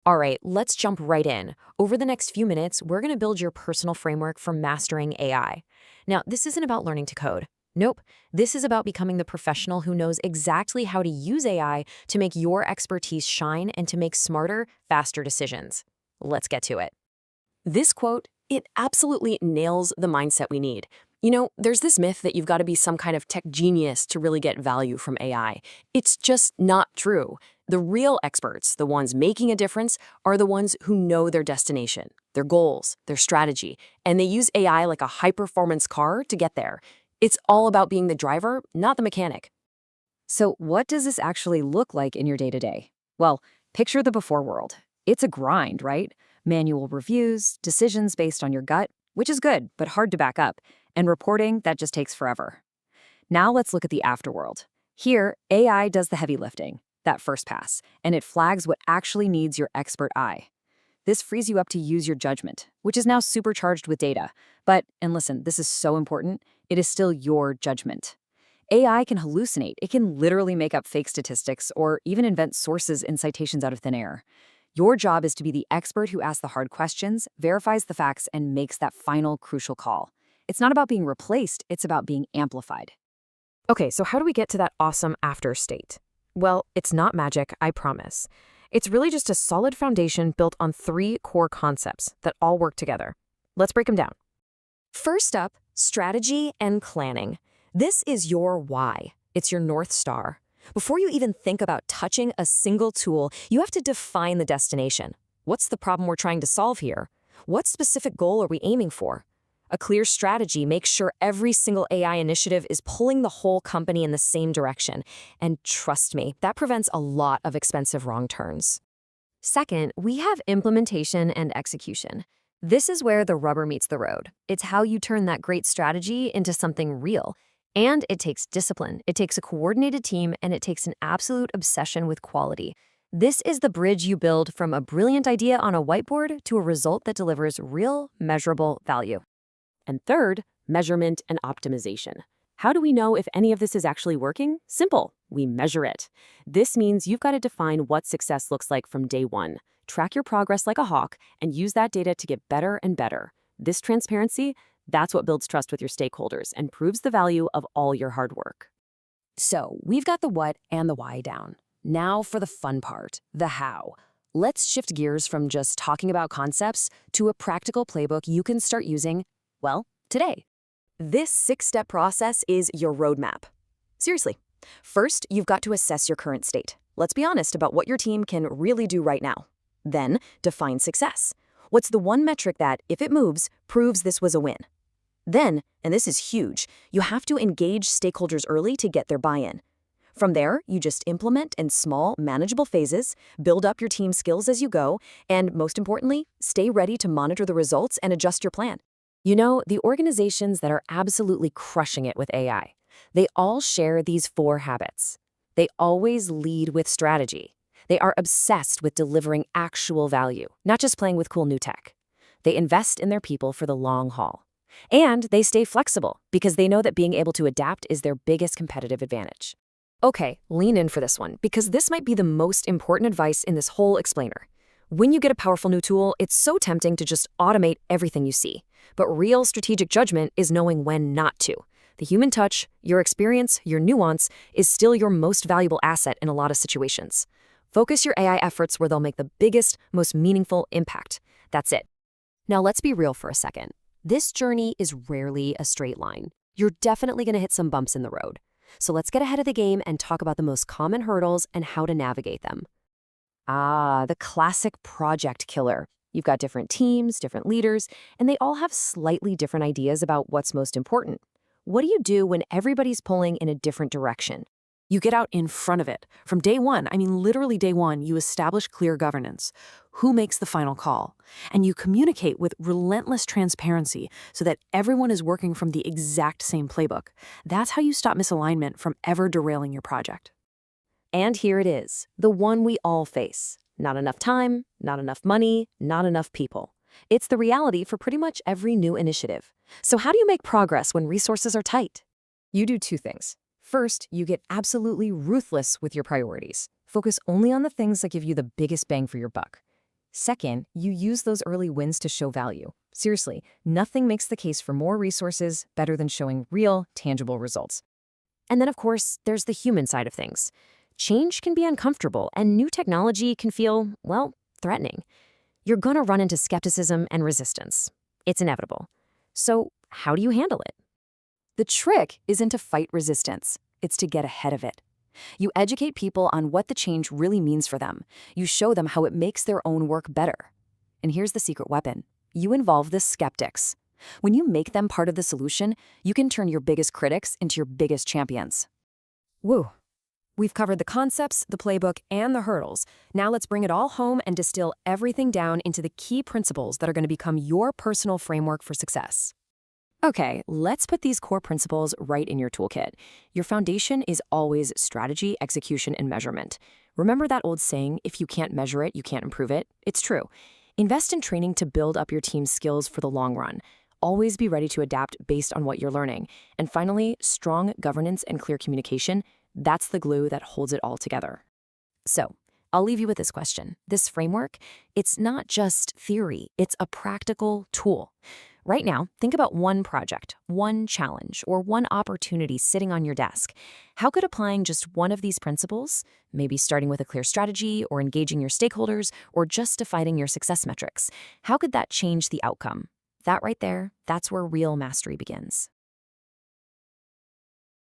All right, let's jump right in. Over the next few minutes, we're going to build your personal framework for mastering AI. Now, this isn't about learning to code. Nope, this is about becoming the professional who knows exactly how to use AI to make your expertise shine and to make smarter, faster decisions. Let's get to it. This quote, it absolutely nails the mindset we need. There's this myth that you've got to be some kind of tech genius to really get value from AI. It's just not true. The real experts, the ones making a difference, are the ones who know their destination, their goals, their strategy, and they use AI like a high-performance car to get there. It's all about being the driver, not the mechanic. So what does this actually look like in your day-to-day? Well, picture the before world. It's a grind, right? Manual reviews, decisions based on your gut, which is good, but hard to back up, and reporting that just takes forever. Now let's look at the afterworld. Here, AI does the heavy lifting, that first pass, and it flags what actually needs your expert eye. This frees you up to use your judgment, which is now supercharged with data. But, and listen, this is so important, it is still your judgment. AI can hallucinate. It can literally make up fake statistics or even invent sources and citations out of thin air. Your job is to be the expert who asks the hard questions, verifies the facts, and makes that final crucial call. It's not about being replaced, it's about being amplified. Okay, so how do we get to that awesome after state? Well, it's not magic, I promise. It's really just a solid foundation built on three core concepts that all work together. Let's break them down. First up, strategy and planning. This is your why. It's your North Star. Before you even think about touching a single tool, you have to define the destination. What's the problem we're trying to solve here? What specific goal are we aiming for? A clear strategy makes sure every single AI initiative is pulling the whole company in the same direction. And trust me, that prevents a lot of expensive wrong turns. Second, we have implementation and execution. This is where the rubber meets the road. It's how you turn that great strategy into something real. And it takes discipline, it takes a coordinated team, and it takes an absolute obsession with quality. This is the bridge you build from a brilliant idea on a whiteboard to a result that delivers real, measurable value. And third, measurement and optimization. How do we know if any of this is actually working? Simple. We measure it. This means you've got to define what success looks like from day one. Track your progress like a hawk and use that data to get better and better. This transparency, that's what builds trust with your stakeholders and proves the value of all your hard work. So, we've got the what and the why down. Now for the fun part, the how. Let's shift gears from just talking about concepts to a practical playbook you can start using, well, today. This 6-step process is your roadmap. Seriously. First, you've got to assess your current state. Let's be honest about what your team can really do right now. Then, define success. What's the one metric that, if it moves, proves this was a win? Then, and this is huge, you have to engage stakeholders early to get their buy-in. From there, you just implement in small, manageable phases, build up your team skills as you go, and most importantly, stay ready to monitor the results and adjust your plan. The organizations that are absolutely crushing it with AI, they all share these 4 habits. They always lead with strategy. They are obsessed with delivering actual value, not just playing with cool new tech. They invest in their people for the long haul. And they stay flexible because they know that being able to adapt is their biggest competitive advantage. Okay, lean in for this one because this might be the most important advice in this whole explainer. When you get a powerful new tool, it's so tempting to just automate everything you see. But real strategic judgment is knowing when not to. The human touch, your experience, your nuance is still your most valuable asset in a lot of situations. Focus your AI efforts where they'll make the biggest, most meaningful impact. That's it. Now let's be real for a second. This journey is rarely a straight line. You're definitely going to hit some bumps in the road. So let's get ahead of the game and talk about the most common hurdles and how to navigate them. The classic project killer. You've got different teams, different leaders, and they all have slightly different ideas about what's most important. What do you do when everybody's pulling in a different direction? You get out in front of it. From day one, I mean literally day one, you establish clear governance. Who makes the final call? And you communicate with relentless transparency so that everyone is working from the exact same playbook. That's how you stop misalignment from ever derailing your project. And here it is, the one we all face. Not enough time, not enough money, not enough people. It's the reality for pretty much every new initiative. So how do you make progress when resources are tight? You do 2 things. First, you get absolutely ruthless with your priorities. Focus only on the things that give you the biggest bang for your buck. Second, you use those early wins to show value. Seriously, nothing makes the case for more resources better than showing real, tangible results. And then, of course, there's the human side of things. Change can be uncomfortable, and new technology can feel, well, threatening. You're going to run into skepticism and resistance. It's inevitable. So, how do you handle it? The trick isn't to fight resistance, it's to get ahead of it. You educate people on what the change really means for them. You show them how it makes their own work better. And here's the secret weapon. You involve the skeptics. When you make them part of the solution, you can turn your biggest critics into your biggest champions. Woo! We've covered the concepts, the playbook, and the hurdles. Now let's bring it all home and distill everything down into the key principles that are going to become your personal framework for success. Okay, let's put these core principles right in your toolkit. Your foundation is always strategy, execution, and measurement. Remember that old saying, if you can't measure it, you can't improve it? It's true. Invest in training to build up your team's skills for the long run. Always be ready to adapt based on what you're learning. And finally, strong governance and clear communication. That's the glue that holds it all together. So, I'll leave you with this question. This framework, it's not just theory, it's a practical tool. Right now, think about one project, one challenge, or one opportunity sitting on your desk. How could applying just one of these principles, maybe starting with a clear strategy or engaging your stakeholders or just defining your success metrics, how could that change the outcome? That right there, that's where real mastery begins.